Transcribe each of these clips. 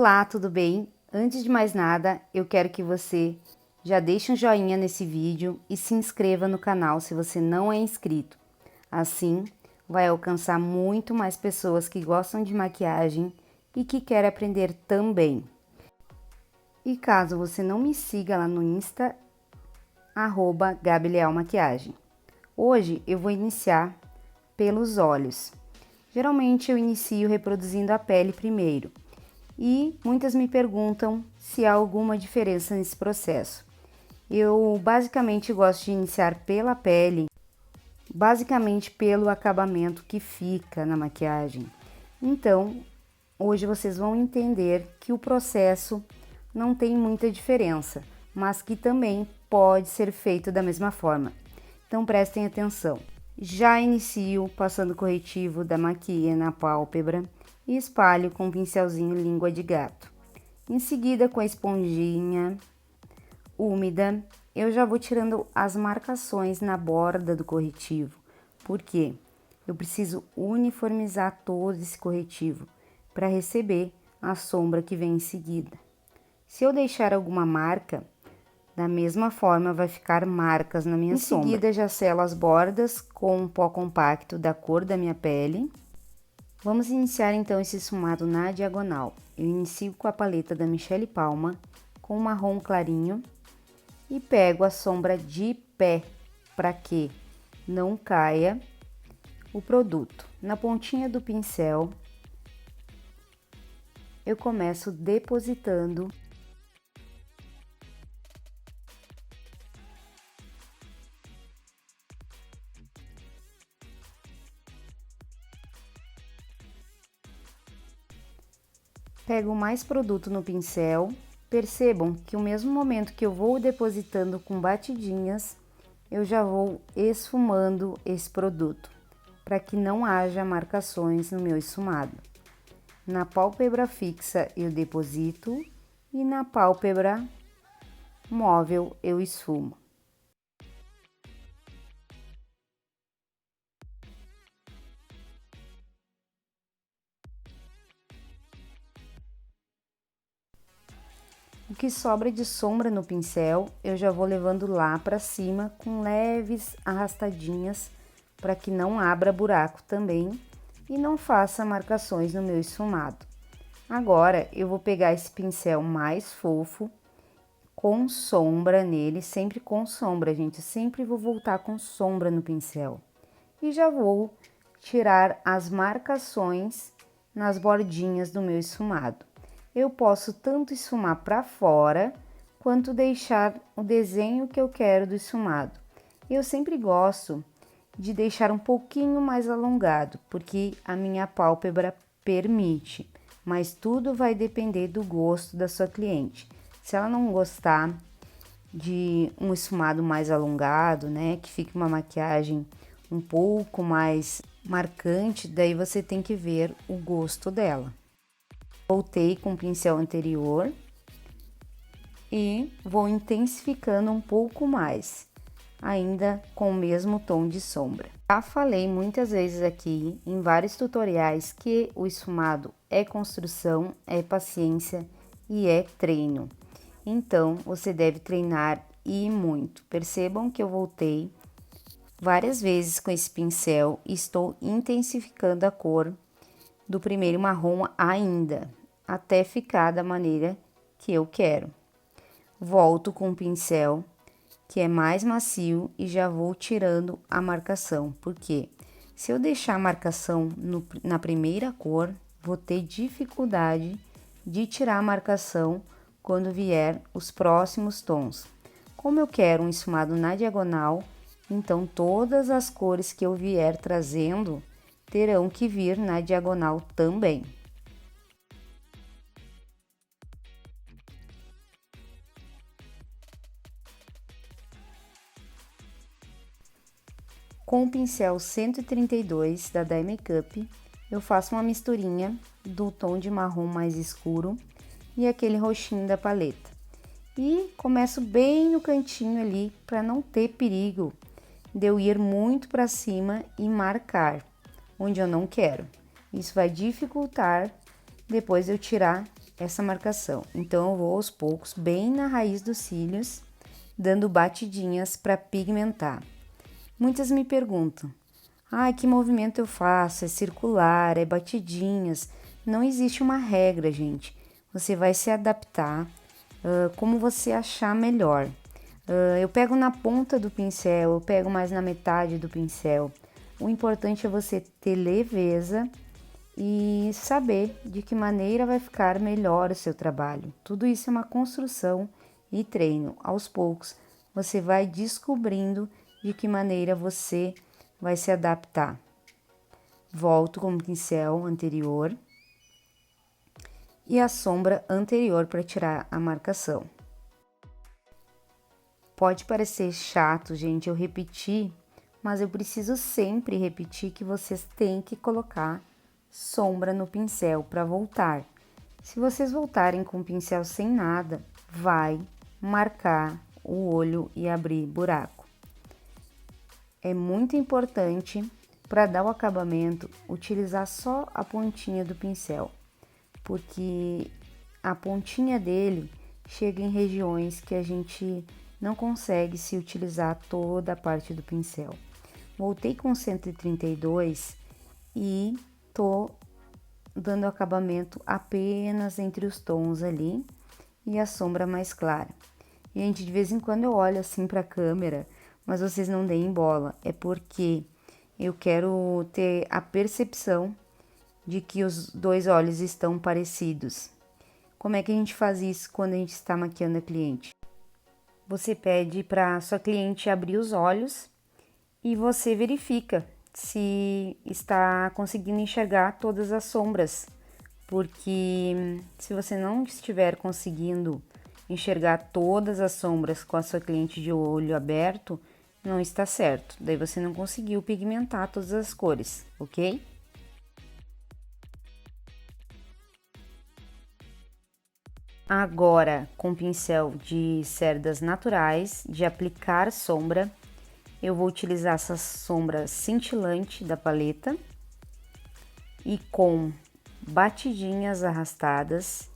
Olá, tudo bem? Antes de mais nada, eu quero que você já deixe um joinha nesse vídeo e se inscreva no canal se você não é inscrito. Assim, vai alcançar muito mais pessoas que gostam de maquiagem e que querem aprender também. E caso você não me siga lá no Insta, @GabiLealMaquiagem. Hoje eu vou iniciar pelos olhos. Geralmente eu inicio reproduzindo a pele primeiro. E muitas me perguntam se há alguma diferença nesse processo. Eu basicamente gosto de iniciar pela pele, basicamente pelo acabamento que fica na maquiagem. Então, hoje vocês vão entender que o processo não tem muita diferença, mas que também pode ser feito da mesma forma. Então prestem atenção. Já inicio passando o corretivo da maquia na pálpebra e espalho com um pincelzinho língua de gato. Em seguida, com a esponjinha úmida, eu já vou tirando as marcações na borda do corretivo, porque eu preciso uniformizar todo esse corretivo para receber a sombra que vem em seguida. Se eu deixar alguma marca, da mesma forma vai ficar marcas na minha sombra. Em seguida, já selo as bordas com um pó compacto da cor da minha pele. Vamos iniciar então esse esfumado na diagonal. Eu inicio com a paleta da Michele Palma, com marrom clarinho, e pego a sombra de pé, para que não caia o produto. Na pontinha do pincel, eu começo depositando pego mais produto no pincel. Percebam que o mesmo momento que eu vou depositando com batidinhas, eu já vou esfumando esse produto, para que não haja marcações no meu esfumado. Na pálpebra fixa eu deposito e na pálpebra móvel eu esfumo. O que sobra de sombra no pincel, eu já vou levando lá para cima com leves arrastadinhas para que não abra buraco também e não faça marcações no meu esfumado. Agora, eu vou pegar esse pincel mais fofo, com sombra nele, sempre com sombra, gente. Eu sempre vou voltar com sombra no pincel. E já vou tirar as marcações nas bordinhas do meu esfumado. Eu posso tanto esfumar para fora, quanto deixar o desenho que eu quero do esfumado. Eu sempre gosto de deixar um pouquinho mais alongado, porque a minha pálpebra permite, mas tudo vai depender do gosto da sua cliente. Se ela não gostar de um esfumado mais alongado, né, que fique uma maquiagem um pouco mais marcante, daí você tem que ver o gosto dela. Voltei com o pincel anterior e vou intensificando um pouco mais, ainda com o mesmo tom de sombra. Já falei muitas vezes aqui em vários tutoriais que o esfumado é construção, é paciência e é treino. Então, você deve treinar e muito. Percebam que eu voltei várias vezes com esse pincel e estou intensificando a cor do primeiro marrom ainda, até ficar da maneira que eu quero. Volto com o pincel que é mais macio e já vou tirando a marcação, porque se eu deixar a marcação na primeira cor, vou ter dificuldade de tirar a marcação quando vier os próximos tons. Como eu quero um esfumado na diagonal, então todas as cores que eu vier trazendo terão que vir na diagonal também. Com o pincel 132 da Dye Makeup, eu faço uma misturinha do tom de marrom mais escuro e aquele roxinho da paleta. E começo bem no cantinho ali, para não ter perigo de eu ir muito para cima e marcar onde eu não quero. Isso vai dificultar depois eu tirar essa marcação. Então, eu vou aos poucos, bem na raiz dos cílios, dando batidinhas para pigmentar. Muitas me perguntam, que movimento eu faço? É circular, é batidinhas? Não existe uma regra, gente. Você vai se adaptar como você achar melhor. Eu pego na ponta do pincel, eu pego mais na metade do pincel. O importante é você ter leveza e saber de que maneira vai ficar melhor o seu trabalho. Tudo isso é uma construção e treino. Aos poucos, você vai descobrindo de que maneira você vai se adaptar. Volto com o pincel anterior e a sombra anterior para tirar a marcação. Pode parecer chato, gente, eu repetir, mas eu preciso sempre repetir que vocês têm que colocar sombra no pincel para voltar. Se vocês voltarem com o pincel sem nada, vai marcar o olho e abrir buraco. É muito importante para dar o acabamento utilizar só a pontinha do pincel, porque a pontinha dele chega em regiões que a gente não consegue se utilizar toda a parte do pincel. Voltei com 132 e tô dando acabamento apenas entre os tons ali e a sombra mais clara. Gente, de vez em quando eu olho assim para a câmera, mas vocês não deem bola, é porque eu quero ter a percepção de que os dois olhos estão parecidos. Como é que a gente faz isso quando a gente está maquiando a cliente? Você pede para sua cliente abrir os olhos e você verifica se está conseguindo enxergar todas as sombras, porque se você não estiver conseguindo enxergar todas as sombras com a sua cliente de olho aberto, não está certo. Daí você não conseguiu pigmentar todas as cores, ok? Agora, com pincel de cerdas naturais, de aplicar sombra, eu vou utilizar essa sombra cintilante da paleta e com batidinhas arrastadas,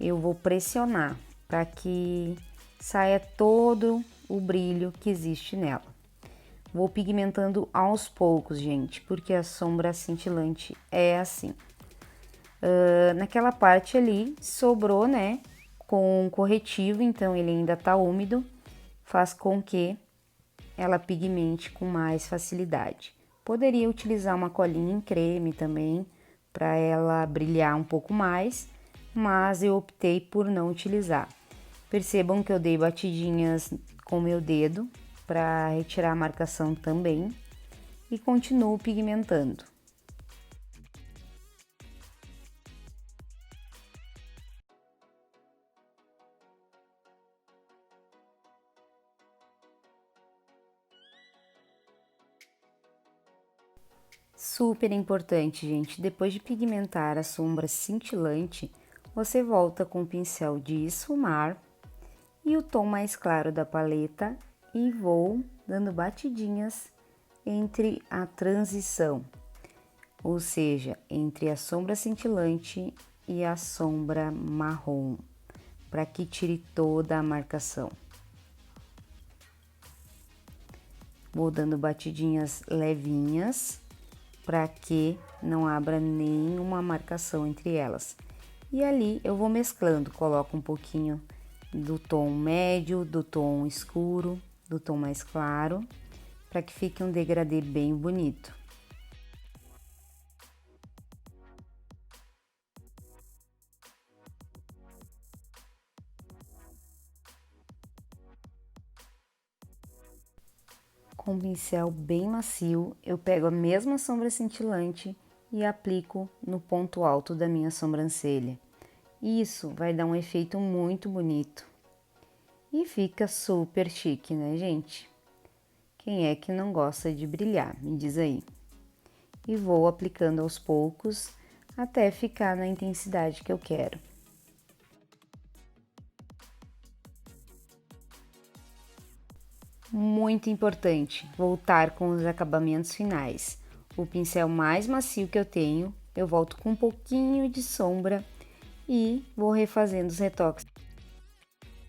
eu vou pressionar para que saia todo o brilho que existe nela. Vou pigmentando aos poucos, gente, porque a sombra cintilante é assim. Naquela parte ali, sobrou, né, com corretivo, então ele ainda tá úmido, faz com que ela pigmente com mais facilidade. Poderia utilizar uma colinha em creme também, para ela brilhar um pouco mais, mas eu optei por não utilizar. Percebam que eu dei batidinhas com meu dedo para retirar a marcação também e continuo pigmentando. Super importante, gente. Depois de pigmentar a sombra cintilante, você volta com o pincel de esfumar e o tom mais claro da paleta e vou dando batidinhas entre a transição, ou seja, entre a sombra cintilante e a sombra marrom, para que tire toda a marcação. Vou dando batidinhas levinhas para que não abra nenhuma marcação entre elas. E ali eu vou mesclando, coloco um pouquinho do tom médio, do tom escuro, do tom mais claro, para que fique um degradê bem bonito. Com um pincel bem macio, eu pego a mesma sombra cintilante e aplico no ponto alto da minha sobrancelha. Isso vai dar um efeito muito bonito. E fica super chique, né, gente? Quem é que não gosta de brilhar? Me diz aí. E vou aplicando aos poucos até ficar na intensidade que eu quero. Muito importante voltar com os acabamentos finais. O pincel mais macio que eu tenho, eu volto com um pouquinho de sombra e vou refazendo os retoques.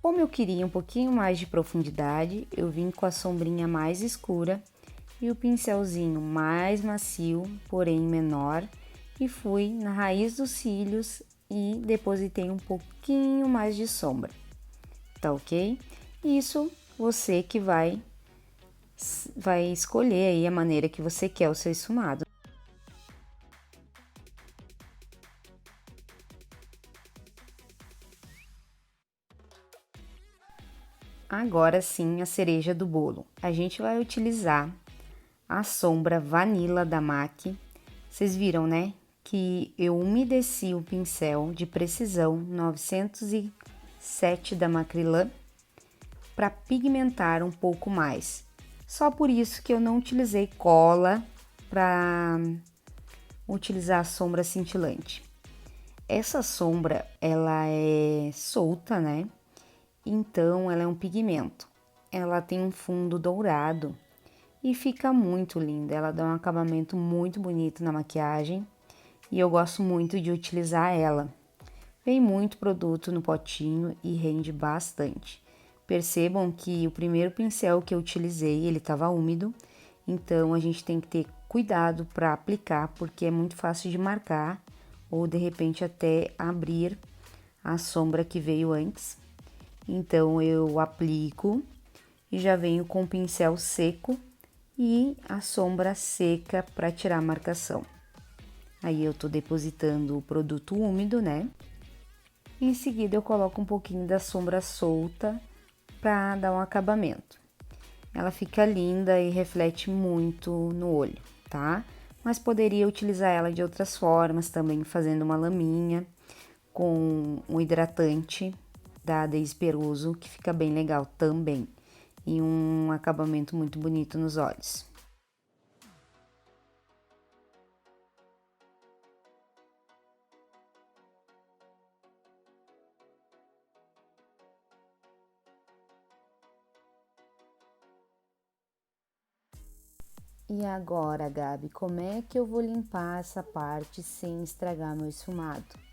Como eu queria um pouquinho mais de profundidade, eu vim com a sombrinha mais escura e o pincelzinho mais macio, porém menor, e fui na raiz dos cílios e depositei um pouquinho mais de sombra, tá ok? Isso você que vai escolher aí a maneira que você quer o seu esfumado. Agora sim, a cereja do bolo. A gente vai utilizar a sombra Vanilla da MAC. Vocês viram, né? Que eu umedeci o pincel de precisão 907 da Macrylan para pigmentar um pouco mais. Só por isso que eu não utilizei cola para utilizar a sombra cintilante. Essa sombra, ela é solta, né? Então, ela é um pigmento. Ela tem um fundo dourado e fica muito linda. Ela dá um acabamento muito bonito na maquiagem e eu gosto muito de utilizar ela. Vem muito produto no potinho e rende bastante. Percebam que o primeiro pincel que eu utilizei, ele estava úmido, então a gente tem que ter cuidado para aplicar, porque é muito fácil de marcar ou de repente até abrir a sombra que veio antes. Então eu aplico e já venho com o pincel seco e a sombra seca para tirar a marcação. Aí eu tô depositando o produto úmido, né? Em seguida eu coloco um pouquinho da sombra solta para dar um acabamento. Ela fica linda e reflete muito no olho, tá? Mas poderia utilizar ela de outras formas também, fazendo uma laminha com um hidratante da Daisy Peruso, que fica bem legal também, e um acabamento muito bonito nos olhos. E agora, Gabi, como é que eu vou limpar essa parte sem estragar meu esfumado?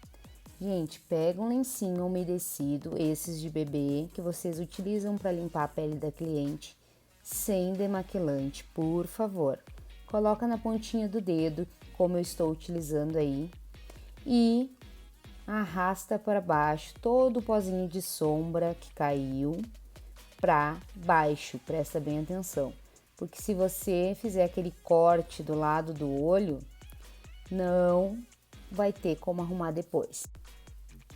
Gente, pega um lencinho umedecido, esses de bebê, que vocês utilizam para limpar a pele da cliente, sem demaquilante, por favor. Coloca na pontinha do dedo, como eu estou utilizando aí, e arrasta para baixo todo o pozinho de sombra que caiu para baixo, presta bem atenção. Porque se você fizer aquele corte do lado do olho, não vai ter como arrumar depois.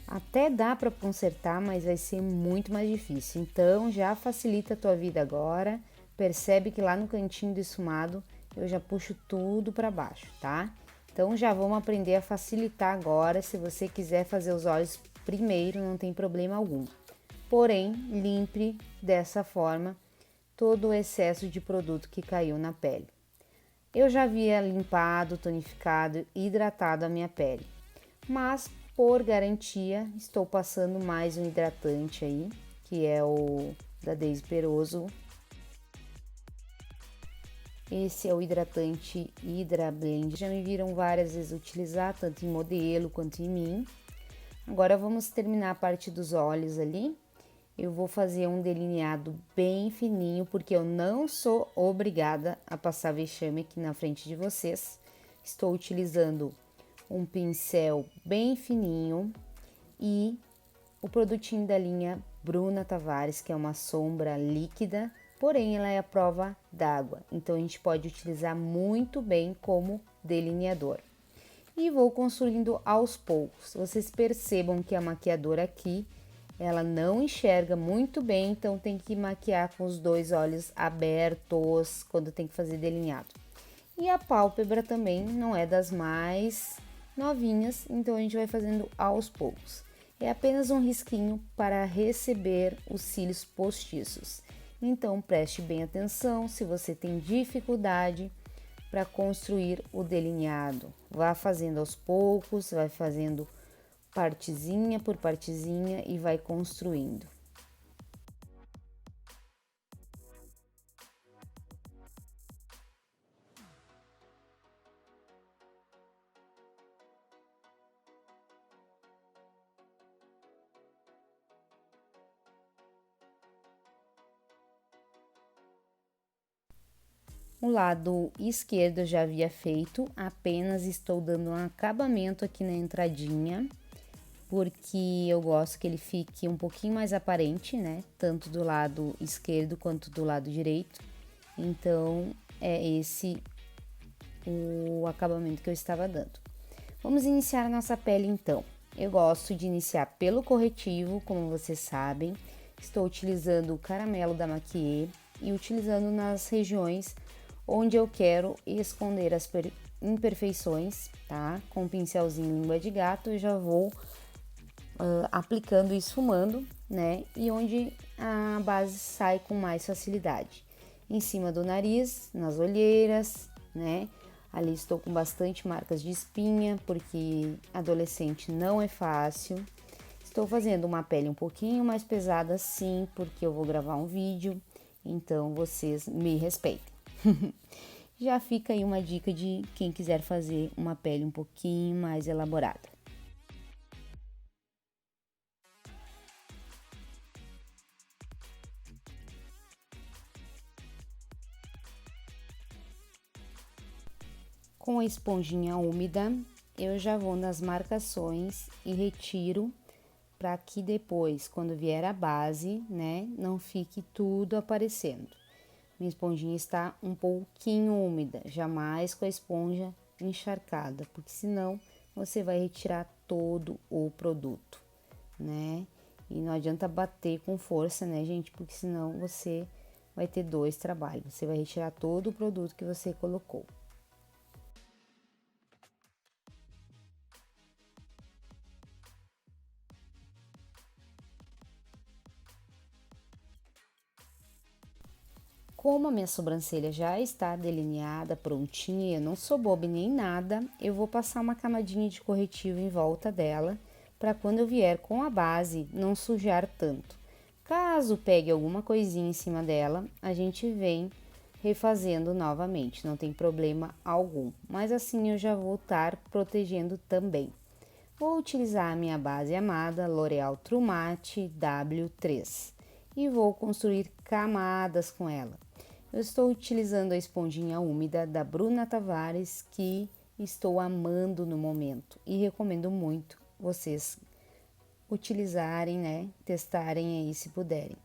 Até dá para consertar, mas vai ser muito mais difícil. Então já facilita a tua vida agora. Percebe que lá no cantinho do esfumado eu já puxo tudo para baixo, tá? Então já vamos aprender a facilitar agora. Se você quiser fazer os olhos primeiro, não tem problema algum. Porém, limpe dessa forma todo o excesso de produto que caiu na pele. Eu já havia limpado, tonificado e hidratado a minha pele, mas por garantia estou passando mais um hidratante aí, que é o da Daisy Peruso. Esse é o hidratante Hydra Blend, já me viram várias vezes utilizar, tanto em modelo quanto em mim. Agora vamos terminar a parte dos olhos ali. Eu vou fazer um delineado bem fininho, porque eu não sou obrigada a passar vexame aqui na frente de vocês. Estou utilizando um pincel bem fininho e o produtinho da linha Bruna Tavares, que é uma sombra líquida, porém ela é a prova d'água, então a gente pode utilizar muito bem como delineador. E vou construindo aos poucos. Vocês percebam que a maquiadora aqui, ela não enxerga muito bem, então tem que maquiar com os dois olhos abertos quando tem que fazer delineado. E a pálpebra também não é das mais novinhas, então a gente vai fazendo aos poucos. É apenas um risquinho para receber os cílios postiços. Então preste bem atenção se você tem dificuldade para construir o delineado. Vá fazendo aos poucos, vai fazendo partezinha por partezinha e vai construindo. O lado esquerdo eu já havia feito, apenas estou dando um acabamento aqui na entradinha, porque eu gosto que ele fique um pouquinho mais aparente, né? Tanto do lado esquerdo quanto do lado direito. Então, é esse o acabamento que eu estava dando. Vamos iniciar a nossa pele então. Eu gosto de iniciar pelo corretivo, como vocês sabem. Estou utilizando o caramelo da Maquiê e utilizando nas regiões onde eu quero esconder as imperfeições, tá? Com o pincelzinho língua de gato eu já vou aplicando e esfumando, né? E onde a base sai com mais facilidade. Em cima do nariz, nas olheiras, né? Ali estou com bastante marcas de espinha, porque adolescente não é fácil. Estou fazendo uma pele um pouquinho mais pesada sim, porque eu vou gravar um vídeo, então vocês me respeitem. Já fica aí uma dica de quem quiser fazer uma pele um pouquinho mais elaborada. Com a esponjinha úmida, eu já vou nas marcações e retiro para que depois, quando vier a base, né, não fique tudo aparecendo. Minha esponjinha está um pouquinho úmida, jamais com a esponja encharcada, porque senão você vai retirar todo o produto, né? E não adianta bater com força, né, gente? Porque senão você vai ter dois trabalhos. Você vai retirar todo o produto que você colocou. Como a minha sobrancelha já está delineada, prontinha, eu não sou boba nem nada, eu vou passar uma camadinha de corretivo em volta dela, para quando eu vier com a base, não sujar tanto. Caso pegue alguma coisinha em cima dela, a gente vem refazendo novamente, não tem problema algum. Mas assim eu já vou estar protegendo também. Vou utilizar a minha base amada L'Oréal True Matte W3 e vou construir camadas com ela. Eu estou utilizando a esponjinha úmida da Bruna Tavares, que estou amando no momento e recomendo muito vocês utilizarem, né? Testarem aí se puderem.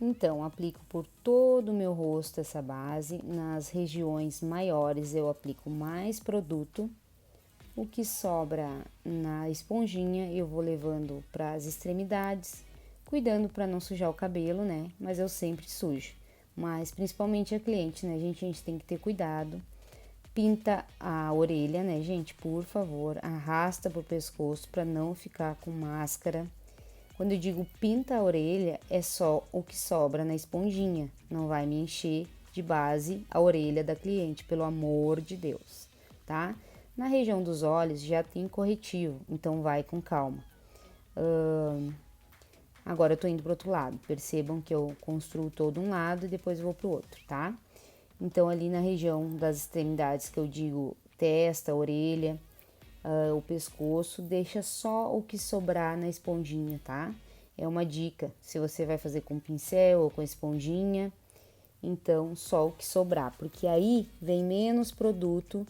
Então, aplico por todo o meu rosto essa base. Nas regiões maiores eu aplico mais produto. O que sobra na esponjinha eu vou levando para as extremidades, cuidando para não sujar o cabelo, né? Mas eu sempre sujo. Mas principalmente a cliente, né, gente? A gente tem que ter cuidado. Pinta a orelha, né, gente? Por favor, arrasta pro pescoço para não ficar com máscara. Quando eu digo pinta a orelha, é só o que sobra na esponjinha. Não vai me encher de base a orelha da cliente, pelo amor de Deus, tá? Na região dos olhos já tem corretivo, então vai com calma. Agora eu tô indo pro outro lado. Percebam que eu construo todo um lado e depois vou pro outro, tá? Então ali na região das extremidades que eu digo testa, orelha, o pescoço, deixa só o que sobrar na esponjinha, tá? É uma dica, se você vai fazer com pincel ou com esponjinha, então só o que sobrar, porque aí vem menos produto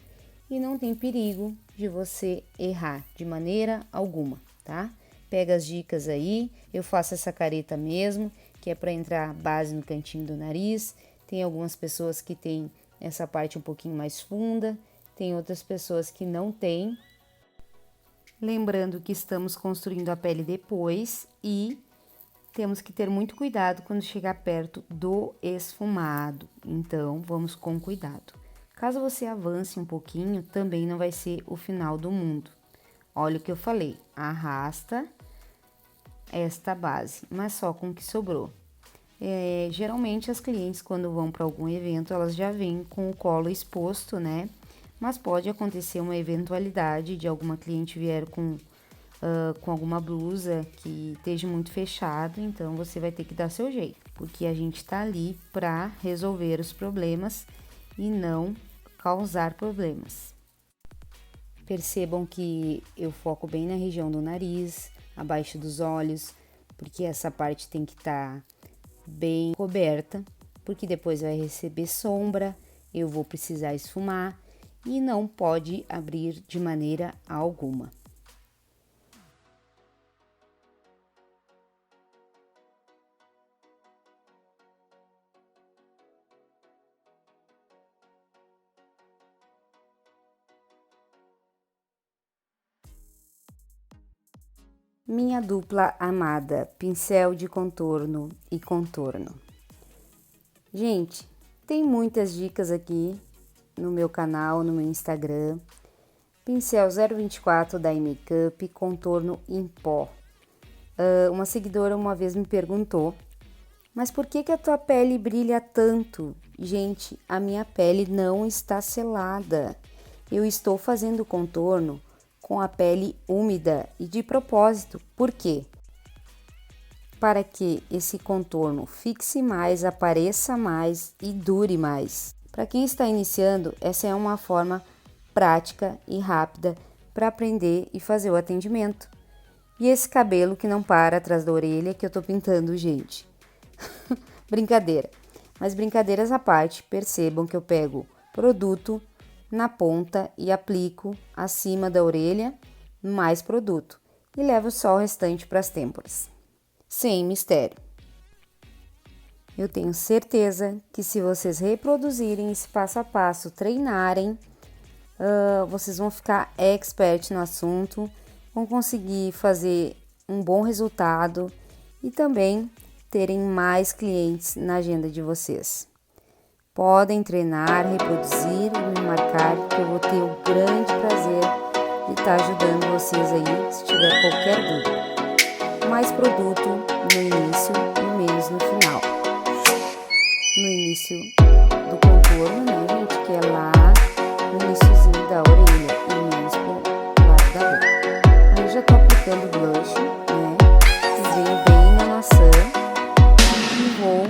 e não tem perigo de você errar de maneira alguma, tá? Pega as dicas aí, eu faço essa careta mesmo, que é para entrar base no cantinho do nariz. Tem algumas pessoas que tem essa parte um pouquinho mais funda, tem outras pessoas que não tem. Lembrando que estamos construindo a pele depois e temos que ter muito cuidado quando chegar perto do esfumado, então vamos com cuidado. Caso você avance um pouquinho, também não vai ser o final do mundo. Olha o que eu falei, arrasta esta base, mas só com o que sobrou. Geralmente as clientes quando vão para algum evento, elas já vêm com o colo exposto, né? Mas pode acontecer uma eventualidade de alguma cliente vier com alguma blusa que esteja muito fechado, então você vai ter que dar seu jeito, porque a gente tá ali para resolver os problemas e não causar problemas. Percebam que eu foco bem na região do nariz, abaixo dos olhos, porque essa parte tem que estar bem coberta, porque depois vai receber sombra, eu vou precisar esfumar e não pode abrir de maneira alguma. Minha dupla amada, pincel de contorno e contorno. Gente, tem muitas dicas aqui no meu canal, no meu Instagram. Pincel 024 da iMakeup, contorno em pó. Uma seguidora uma vez me perguntou, mas por que a tua pele brilha tanto? Gente, a minha pele não está selada. Eu estou fazendo contorno com a pele úmida e de propósito. Por quê? Para que esse contorno fixe mais, apareça mais e dure mais. Para quem está iniciando, essa é uma forma prática e rápida para aprender e fazer o atendimento. E esse cabelo que não para atrás da orelha que eu tô pintando, gente. Brincadeira. Mas brincadeiras à parte, percebam que eu pego produto na ponta e aplico acima da orelha mais produto e levo só o restante para as têmporas, sem mistério. Eu tenho certeza que se vocês reproduzirem esse passo a passo, treinarem, vocês vão ficar expert no assunto, vão conseguir fazer um bom resultado e também terem mais clientes na agenda de vocês. Podem treinar, reproduzir e me marcar, que eu vou ter o grande prazer de estar ajudando vocês aí, se tiver qualquer dúvida. Mais produto no início e menos no final. No início do contorno, né, gente, que é lá no iniciozinho da orelha e menos pro lado da boca. Aí já tô aplicando blush, né, que veio bem na maçã e vou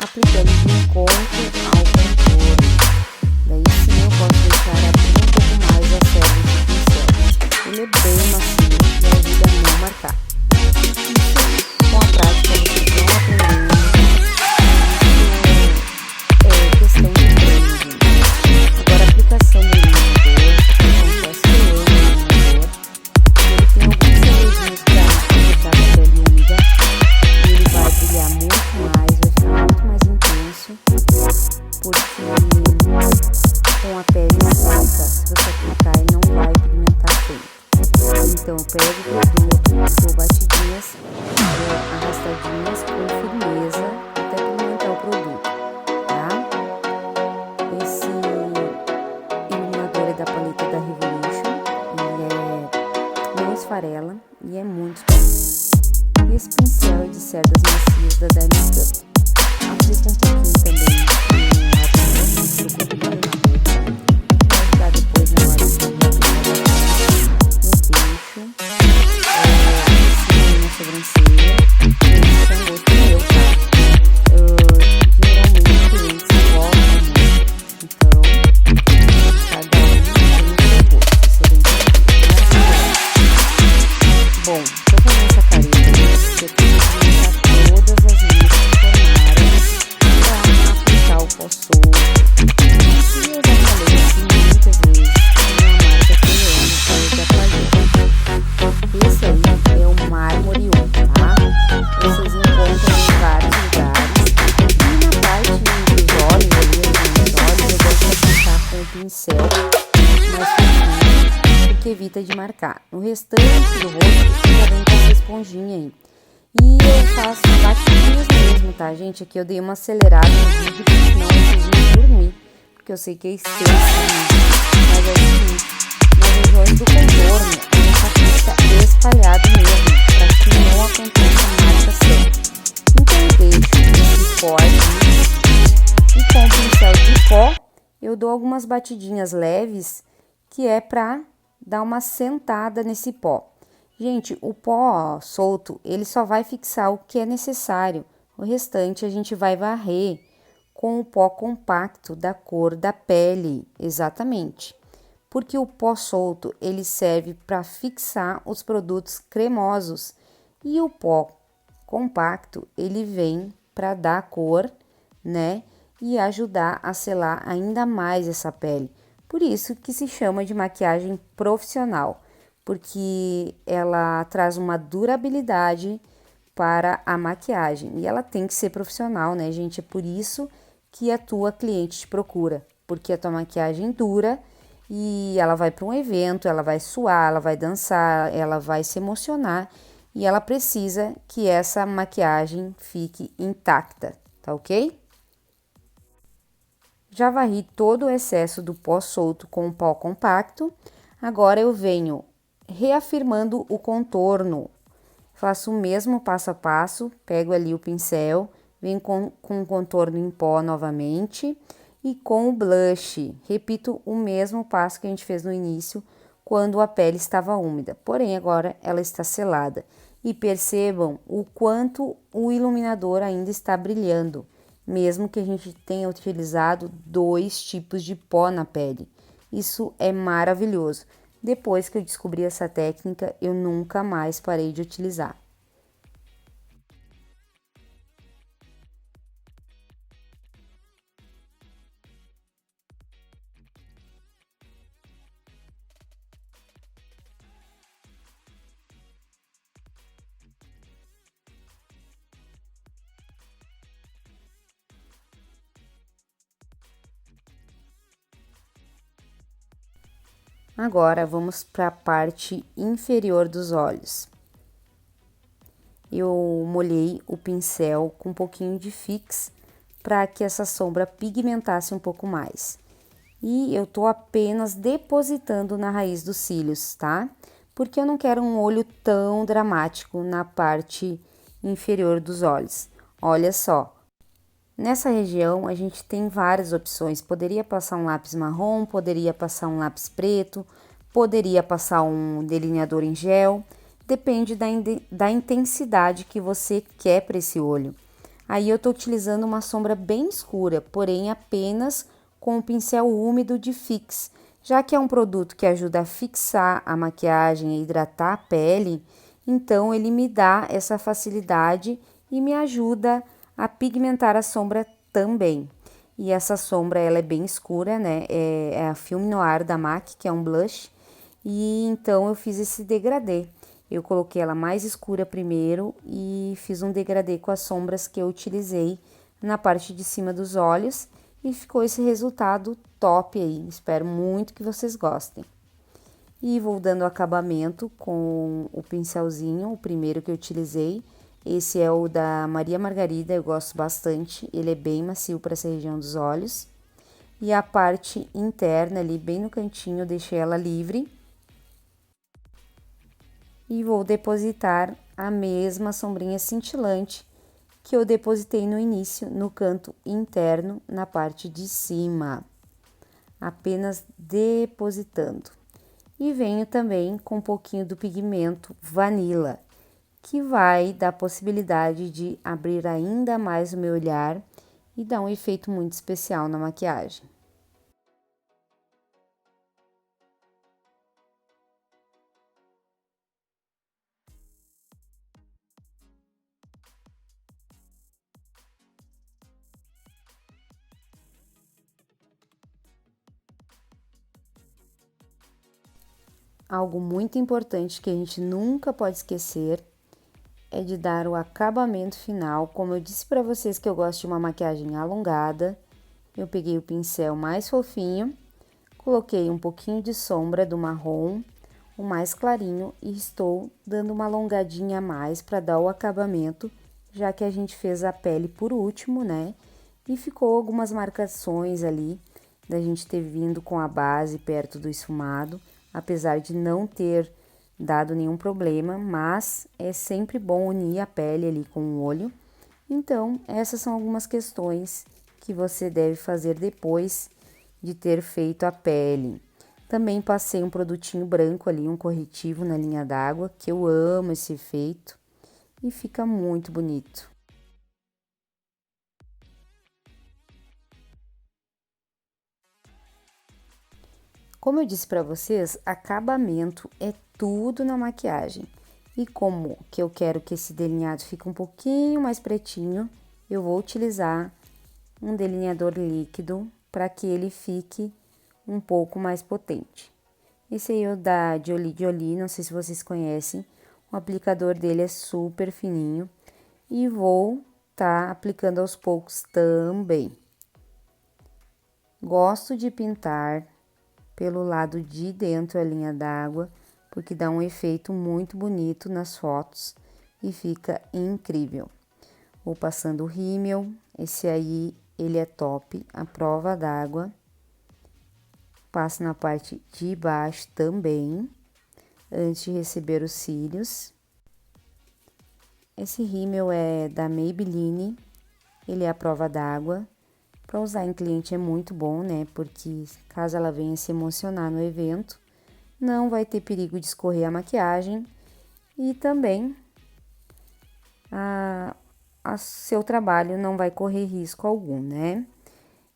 aplicando de encontro ao contorno. Daí sim eu posso deixar abrir um pouco mais a serva do pincel. Ele é bem macio e ajuda a não marcar. Isso, com a prática, vocês vão aprendendo. Isso é questão de treino, gente. Agora a aplicação do iluminador, acontece que eu amo o iluminador. Ele tem alguns segredinhos para aplicar a pele úmida e ele vai brilhar muito mais, vai ficar muito mais intenso, porque com a pele seca, se você aplicar, ele não vai pigmentar tanto. Então, eu pego o produto, dou batidinhas, arrastadinhas com firmeza, até pigmentar o produto, tá? Esse iluminador é da paleta da Revolution, ele não esfarela e é muito bom. E esse pincel é de cerdas macias da iMakeup. Aplico um pouquinho também no cotovelo, na boca, vai ficar depois na hora de aplicar no queixo, assim, na sobrancelha, isso é um gosto meu, tá? Geralmente os clientes gostam muito, então cada um tem o seu gosto, isso é bem importante. Bom, tô fazendo essa careta, eu tenho que limpar todas as linhas que formaram para aplicar o pó solto. E eu já falei assim muitas vezes, tem uma marca que eu amo, que é da Plagiat. Esse aí é o Mármore 1, tá? Vocês encontram em vários lugares. E na parte dos olhos, ali nos olhos, eu gosto de aplicar com o pincel mais fofinho, porque evita de marcar. No restante do rosto, já vem com essa esponjinha aí. E eu faço batidinhas mesmo, tá, gente? Aqui eu dei uma acelerada no vídeo, porque senão vocês vão dormir, porque eu sei que é extenso, mas é o seguinte, nas regiões do contorno, a gente fica espalhado mesmo, para que não aconteça marcação. Então eu deixo esse pó aqui, e com o pincel de pó, eu dou algumas batidinhas leves, que é pra dar uma sentada nesse pó. Gente, o pó solto, ele só vai fixar o que é necessário. O restante a gente vai varrer com o pó compacto da cor da pele, exatamente. porque o pó solto ele serve para fixar os produtos cremosos e o pó compacto ele vem para dar cor, né, e ajudar a selar ainda mais essa pele. Por isso que se chama de maquiagem profissional, porque ela traz uma durabilidade para a maquiagem e ela tem que ser profissional, né, gente? É por isso que a tua cliente te procura, porque a tua maquiagem dura e ela vai para um evento, ela vai suar, ela vai dançar, ela vai se emocionar e ela precisa que essa maquiagem fique intacta, tá ok? Já varri todo o excesso do pó solto com o pó compacto. Agora eu venho reafirmando o contorno. Faço o mesmo passo a passo, pego ali o pincel, venho com o contorno em pó novamente e com o blush. Repito o mesmo passo que a gente fez no início, quando a pele estava úmida, porém agora ela está selada. E percebam o quanto o iluminador ainda está brilhando, mesmo que a gente tenha utilizado 2 tipos de pó na pele. Isso é maravilhoso. Depois que eu descobri essa técnica, eu nunca mais parei de utilizar. Agora vamos para a parte inferior dos olhos. Eu molhei o pincel com um pouquinho de fix para que essa sombra pigmentasse um pouco mais. E eu tô apenas depositando na raiz dos cílios, tá? Porque eu não quero um olho tão dramático na parte inferior dos olhos. Olha só, nessa região a gente tem várias opções. Poderia passar um lápis marrom, poderia passar um lápis preto, poderia passar um delineador em gel. Depende da intensidade que você quer para esse olho. Aí eu tô utilizando uma sombra bem escura, porém apenas com o pincel úmido de fix. Já que é um produto que ajuda a fixar a maquiagem e hidratar a pele, então ele me dá essa facilidade e me ajuda a pigmentar a sombra também. E essa sombra ela é bem escura, né? É a Film Noir da MAC, que é um blush. E então eu fiz esse degradê. Eu coloquei ela mais escura primeiro e fiz um degradê com as sombras que eu utilizei na parte de cima dos olhos e ficou esse resultado top aí. Espero muito que vocês gostem. E vou dando acabamento com o pincelzinho, o primeiro que eu utilizei. Esse é o da Maria Margarida, eu gosto bastante. Ele é bem macio para essa região dos olhos. E a parte interna ali, bem no cantinho, eu deixei ela livre. E vou depositar a mesma sombrinha cintilante que eu depositei no início, no canto interno, na parte de cima. Apenas depositando. E venho também com um pouquinho do pigmento Vanilla, que vai dar a possibilidade de abrir ainda mais o meu olhar e dar um efeito muito especial na maquiagem. Algo muito importante que a gente nunca pode esquecer é de dar o acabamento final. Como eu disse para vocês que eu gosto de uma maquiagem alongada, eu peguei o pincel mais fofinho, coloquei um pouquinho de sombra do marrom, o mais clarinho, e estou dando uma alongadinha a mais para dar o acabamento, já que a gente fez a pele por último, né? E ficou algumas marcações ali da gente ter vindo com a base perto do esfumado, apesar de não ter dado nenhum problema, mas é sempre bom unir a pele ali com o olho. Então, essas são algumas questões que você deve fazer depois de ter feito a pele. Também passei um produtinho branco ali, um corretivo na linha d'água, que eu amo esse efeito e fica muito bonito. Como eu disse para vocês, acabamento é tudo na maquiagem. E como que eu quero que esse delineado fique um pouquinho mais pretinho, eu vou utilizar um delineador líquido para que ele fique um pouco mais potente. Esse aí é o da Jolie Jolie, não sei se vocês conhecem. O aplicador dele é super fininho e vou tá aplicando aos poucos também. Gosto de pintar pelo lado de dentro a linha d'água, porque dá um efeito muito bonito nas fotos e fica incrível. Vou passando o rímel, esse aí ele é top, a prova d'água. Passo na parte de baixo também, antes de receber os cílios. Esse rímel é da Maybelline, ele é a prova d'água. Para usar em cliente é muito bom, né? Porque caso ela venha se emocionar no evento, não vai ter perigo de escorrer a maquiagem e também seu trabalho não vai correr risco algum, né?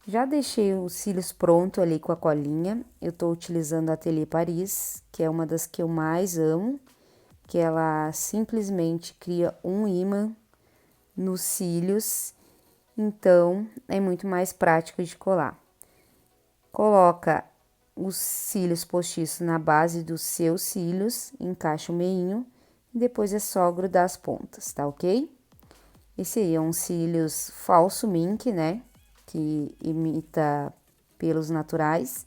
Já deixei os cílios pronto ali com a colinha. Eu tô utilizando a Atelier Paris, que é uma das que eu mais amo, que ela simplesmente cria um ímã nos cílios, então é muito mais prático de colar. Coloca os cílios postiços na base dos seus cílios, encaixa o meinho e depois é só grudar as pontas, tá ok? Esse aí é um cílios falso mink, né? Que imita pelos naturais.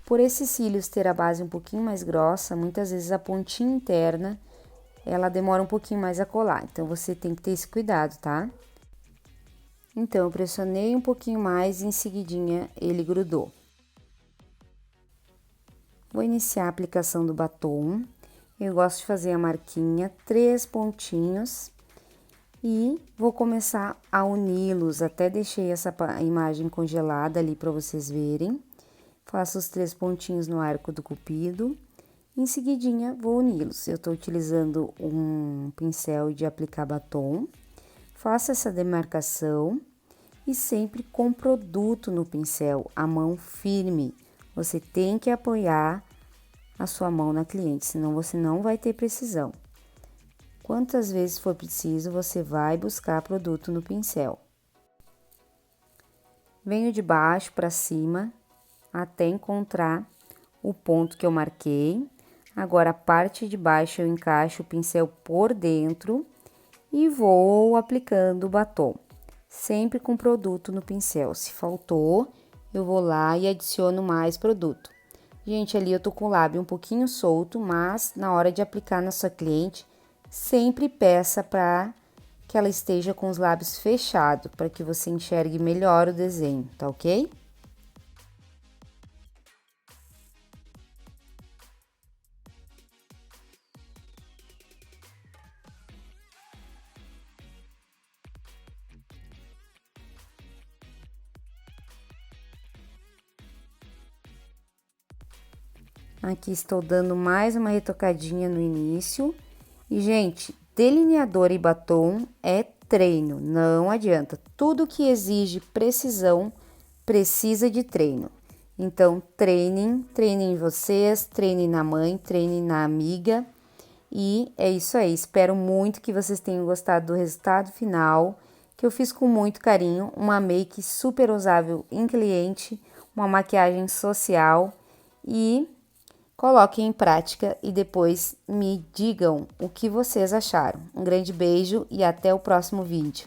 Por esses cílios ter a base um pouquinho mais grossa, muitas vezes a pontinha interna, ela demora um pouquinho mais a colar. Então, você tem que ter esse cuidado, tá? Então, eu pressionei um pouquinho mais e em seguidinha ele grudou. Vou iniciar a aplicação do batom. Eu gosto de fazer a marquinha, 3 pontinhos. E vou começar a uni-los, até deixei essa imagem congelada ali para vocês verem. Faço os 3 pontinhos no arco do cupido. Em seguidinha, vou uni-los. Eu tô utilizando um pincel de aplicar batom. Faço essa demarcação e sempre com produto no pincel, a mão firme. Você tem que apoiar a sua mão na cliente, senão você não vai ter precisão. Quantas vezes for preciso, você vai buscar produto no pincel. Venho de baixo para cima até encontrar o ponto que eu marquei. Agora, a parte de baixo eu encaixo o pincel por dentro e vou aplicando o batom, sempre com produto no pincel. Se faltou, eu vou lá e adiciono mais produto. Gente, ali eu tô com o lábio um pouquinho solto, mas na hora de aplicar na sua cliente, sempre peça para que ela esteja com os lábios fechados, para que você enxergue melhor o desenho, tá ok? Aqui estou dando mais uma retocadinha no início. E, gente, delineador e batom é treino, não adianta. Tudo que exige precisão precisa de treino. Então, treinem vocês, treinem na mãe, treinem na amiga. E é isso aí, espero muito que vocês tenham gostado do resultado final, que eu fiz com muito carinho, uma make super usável em cliente, uma maquiagem social e coloquem em prática e depois me digam o que vocês acharam. Um grande beijo e até o próximo vídeo.